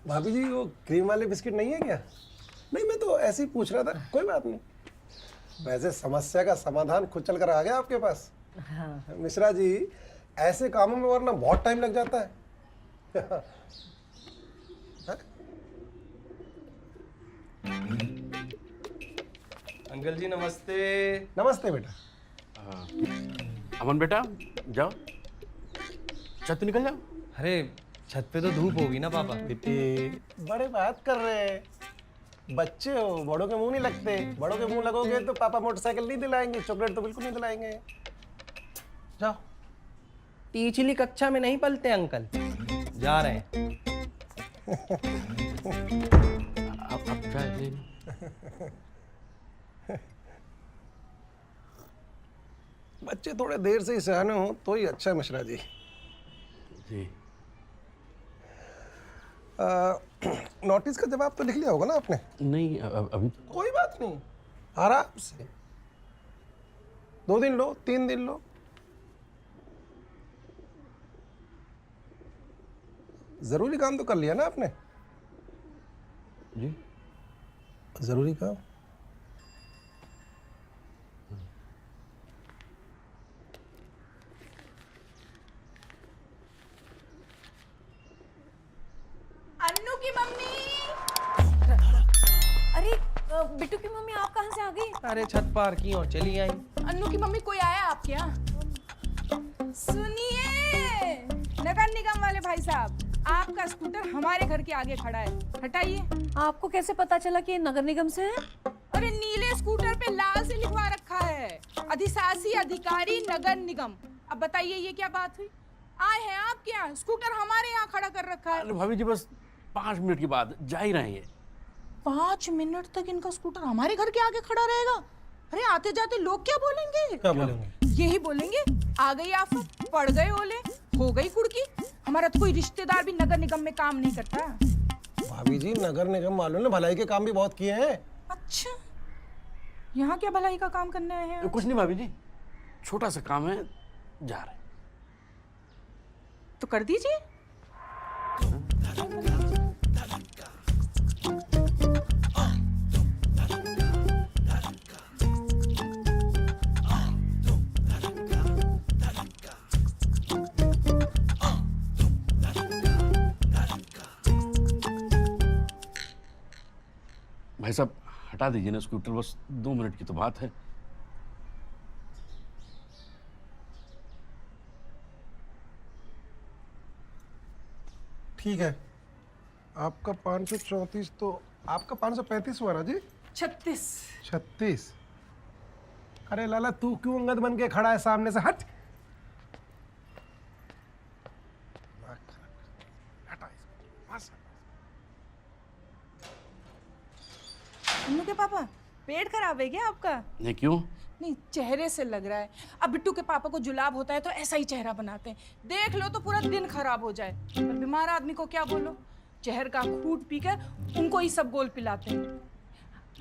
भाभी जी वो क्रीम वाले बिस्किट नहीं है क्या? नहीं, मैं तो ऐसे ही पूछ रहा था, कोई बात नहीं। वैसे समस्या का समाधान खुद चल कर आ गया आपके पास। हाँ। मिश्रा जी, ऐसे कामों में वरना बहुत टाइम लग जाता है। अंकल जी नमस्ते। नमस्ते बेटा। अमन बेटा जाओ, छत पे निकल जाओ। अरे छत पे तो धूप होगी ना पापा। बेटे बड़े बात कर रहे हैं, बच्चे हो, बड़ों के मुंह नहीं लगते। बड़ों के मुंह लगोगे तो पापा मोटरसाइकिल नहीं दिलाएंगे, चॉकलेट तो बिल्कुल नहीं दिलाएंगे। जाओ। पिछली कक्षा में नहीं पलते अंकल, जा रहे हैं। अब चाय ले लो। बच्चे थोड़े देर से ही सयाने हो तो ही अच्छा है मिश्रा जी। जी नोटिस का जवाब तो लिख लिया होगा ना आपने? नहीं, अभी तो कोई बात नहीं, आराम से 2 दिन लो, 3 दिन लो। जरूरी काम तो कर लिया ना आपने? जी जरूरी काम। अन्नू की मम्मी। अरे बिट्टू की मम्मी आप कहाँ से आ गई? अरे छत पार की और चली आई। अन्नू की मम्मी कोई आया आपके यहाँ? सुनिए नगर निगम वाले भाई साहब, आपका स्कूटर हमारे घर के आगे खड़ा है, हटाइए। आपको कैसे पता चला कि ये नगर निगम से है? अरे नीले स्कूटर पे लाल से लिखवा रखा है, अधिशासी अधिकारी नगर निगम। अब बताइए ये क्या बात हुई? आए हैं आपके यहाँ, स्कूटर हमारे यहाँ खड़ा कर रखा है। अरे भाभी जी बस 5 मिनट के बाद जा ही रहे हैं। 5 मिनट तक इनका स्कूटर हमारे घर के आगे खड़ा रहेगा? अरे आते जाते लोग क्या बोलेंगे? क्या बोलेंगे? यही बोलेंगे, आ गई आफत, पड़ गए ओले, हो गई कुड़की। हमारा तो कोई रिश्तेदार भी नगर निगम में काम नहीं करता। भाभी जी, नगर निगम वालों ने भलाई के काम भी बहुत किए हैं। अच्छा, यहाँ क्या भलाई का काम करने आए हैं? कुछ नहीं भाभी जी, छोटा सा काम है, जा रहे हैं। तो कर दीजिए। भाई साहब हटा दीजिए ना स्कूटर, बस 2 मिनट की तो बात है। ठीक है, आपका 534 तो आपका 535 हुआ ना जी? 36। 36। अरे लाला, तू क्यों अंगद बन के खड़ा है सामने से? हट। हटा इसको। बस। अन्नू के पापा, पेट खराब है क्या आपका? नहीं क्यों? नहीं, चेहरे से लग रहा है। अब बिट्टू के पापा को जुलाब होता है तो ऐसा ही चेहरा बनाते हैं, देख लो तो पूरा दिन खराब हो जाए। पर बीमार आदमी को क्या बोलो, जहर का घूंट पीकर उनको ही सब गोल पिलाते हैं।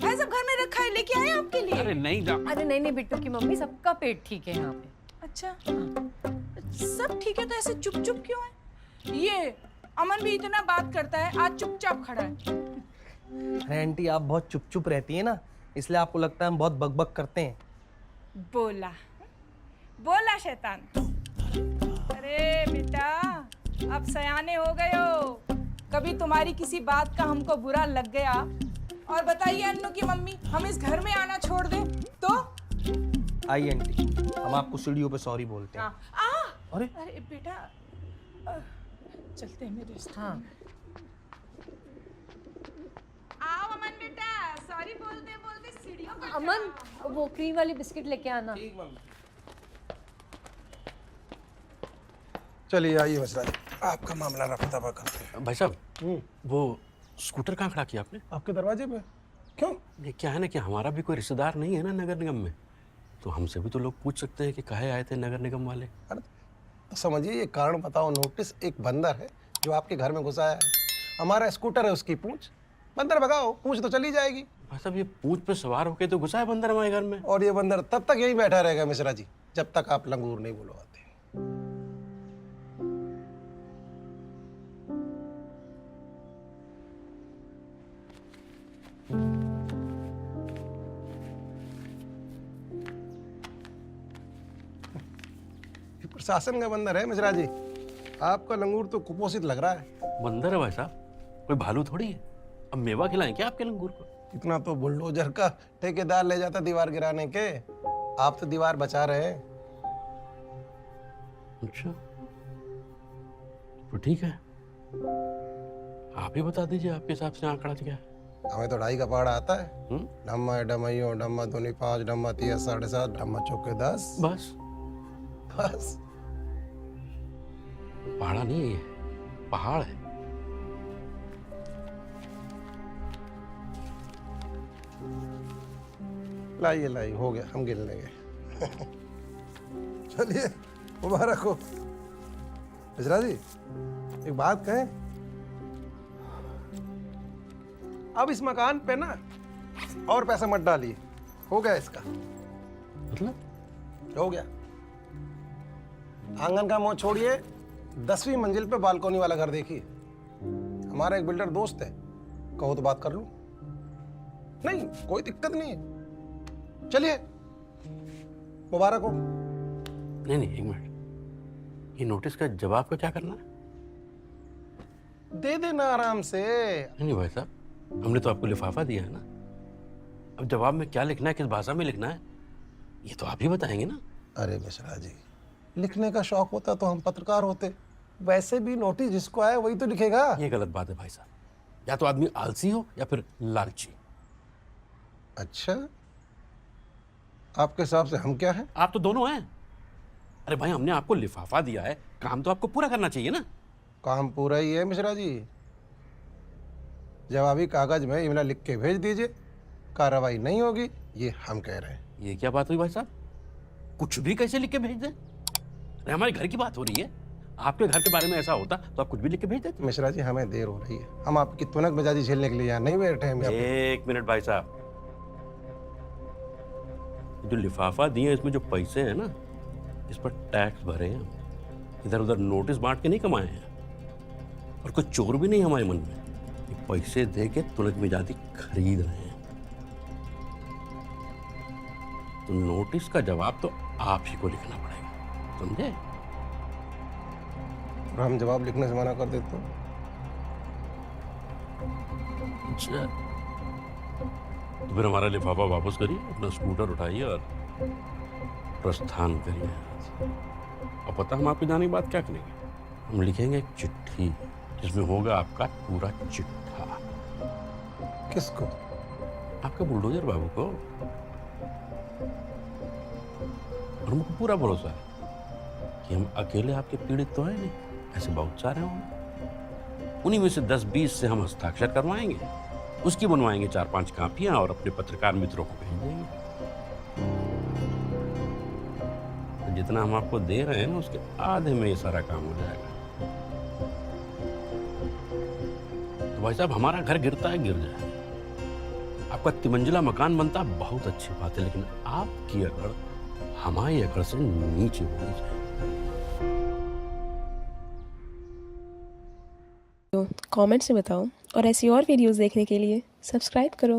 भाई सब घर में रखा है, लेके आए आपके लिए। अरे नहीं जा। अरे नहीं बिट्टू की मम्मी, सबका पेट ठीक है यहाँ पे। अच्छा, सब ठीक है तो ऐसे चुप चुप क्यों है? ये अमन भी इतना बात करता है, आज चुपचाप खड़ा है। अरे आंटी आप बहुत चुप चुप रहती है ना, इसलिए आपको लगता है हम बहुत बकबक करते हैं। बोला बोला शैतान। अरे बेटा, अब सयाने हो गए हो, कभी तुम्हारी किसी बात का हमको बुरा लग गया और बताइए अन्नू की मम्मी, हम इस घर में आना छोड़ दें तो? आइए आंटी, हम आपको सीढ़ियों पे सॉरी बोलते हैं। अरे अरे बेटा, चलते हैं मेरे रिश्ते। हाँ। आओ अमन बेटा, सॉरी बोलते बोलते सीढ़ियों पर अमन, वो क्रीम वाली बिस्किट लेके आना। ठीक मम्मी। चलिए आइए मिश्रा जी, आपका मामला रफा दफा करते हैं। भाई साहब वो स्कूटर कहाँ खड़ा किया आपने? आपके दरवाजे पे। क्यों? ये क्या है ना कि हमारा भी कोई रिश्तेदार नहीं है ना नगर निगम में, तो हमसे भी तो लोग पूछ सकते हैं कि काहे आए थे नगर निगम वाले। अरे तो समझिए, ये कारण बताओ नोटिस एक बंदर है जो आपके घर में घुस आया है। हमारा स्कूटर है, उसकी पूंछ। बंदर भगाओ, पूंछ तो चली जाएगी। भाई साहब ये पूंछ पे सवार होके तो घुसा है बंदर हमारे घर में। और ये बंदर तब तक यहीं बैठा रहेगा मिश्रा जी, जब तक आप लंगूर नहीं बुलवाते। शासन का बंदर है मिश्रा जी। आपका लंगूर तो कुपोषित लग रहा है। बंदर है भाई साहब, कोई भालू थोड़ी है। अब मेवा खिलाएं क्या आपके लंगूर को? इतना तो बुलडोजर का ठेकेदार ले जाता दीवार गिराने के, आप तो दीवार बचा रहे हैं। अच्छा तो ठीक है, आप ही बता दीजिए आपके हिसाब से आंकड़ा क्या है। हमें तो 2.5 का पहाड़ा आता है। ढम्मा डमइयो ढम्मा दूनी 5 ढम्मा 3 7.5 ढम्मा चौके 10। बस बस पहाड़ा नहीं है, ये पहाड़ है। लाइए लाइए, हो गया, हम गिन लेंगे। चलिए मुबारक हो। मिश्रा जी एक बात कहें, अब इस मकान पे ना और पैसा मत डालिए, हो गया इसका, मतलब हो गया। आंगन का मोह छोड़िए, 10वीं मंजिल पे बालकनी वाला घर देखिए। हमारा एक बिल्डर दोस्त है, कहो तो बात कर लूं। नहीं कोई दिक्कत नहीं है, चलिए मुबारक हो। नहीं नहीं, एक मिनट, ये नोटिस का जवाब का क्या करना है? दे देना आराम से। नहीं भाई साहब, हमने तो आपको लिफाफा दिया है ना। अब जवाब में क्या लिखना है, किस भाषा में लिखना है, ये तो आप ही बताएंगे ना। अरे मिश्रा जी, लिखने का शौक होता तो हम पत्रकार होते। वैसे भी नोटिस जिसको आया वही तो लिखेगा। ये गलत बात है भाई साहब, या तो आदमी आलसी हो या फिर लालची। अच्छा, आपके हिसाब से हम क्या हैं? आप तो दोनों हैं। अरे भाई, हमने आपको लिफाफा दिया है, काम तो आपको पूरा करना चाहिए ना। काम पूरा ही है मिश्रा जी। जवाबी कागज में इमला लिख के भेज दीजिए, कार्रवाई नहीं होगी, ये हम कह रहे हैं। ये क्या बात हुई भाई साहब, कुछ भी कैसे लिख के भेज दें? अरे हमारे घर की बात हो रही है, आपके घर के बारे में ऐसा होता तो आप कुछ भी लिख के भेज देते। मिश्रा जी हमें देर हो रही है, हम आपकी तुनक मिजाजी झेलने के लिए यहाँ नहीं बैठे हैं। एक मिनट भाई साहब, जो लिफाफा दिए इसमें जो पैसे हैं ना, इस पर टैक्स भरे हैं, इधर उधर नोटिस बांट के नहीं कमाए हैं, और कोई चोर भी नहीं हमारे मन में। ये पैसे दे के तुनक मिजाजी खरीद रहे हैं, तो नोटिस का जवाब तो आप ही को लिखना पड़ेगा, समझे? और हम जवाब लिखने से मना कर देते तो? अच्छा, तो फिर हमारा लिफाफा वापस करिए, अपना स्कूटर उठाइए और प्रस्थान करिए। और पता हम आपके जाने के बाद क्या करेंगे? हम लिखेंगे एक चिट्ठी जिसमें होगा आपका पूरा चिट्ठा। किसको? आपके बुलडोजर बाबू को। और हमको पूरा भरोसा है कि हम अकेले आपके पीड़ित तो हैं नहीं, ऐसे बहुत सारे होंगे। उन्हीं में से 10-20 से हम हस्ताक्षर करवाएंगे, उसकी बनवाएंगे 4-5 कापियां और अपने पत्रकार मित्रों को भेज देंगे। तो जितना हम आपको दे रहे हैं ना, उसके आधे में ये सारा काम हो जाएगा। तो भाई साहब, हमारा घर गिरता है गिर जाए, आपका 3 मंजिला मकान बनता है बहुत अच्छी बात है, लेकिन आपकी अकड़ हमारी अकड़ से नीचे होनी चाहिए। कमेंट्स में बताओ, और ऐसी और वीडियोस देखने के लिए सब्सक्राइब करो।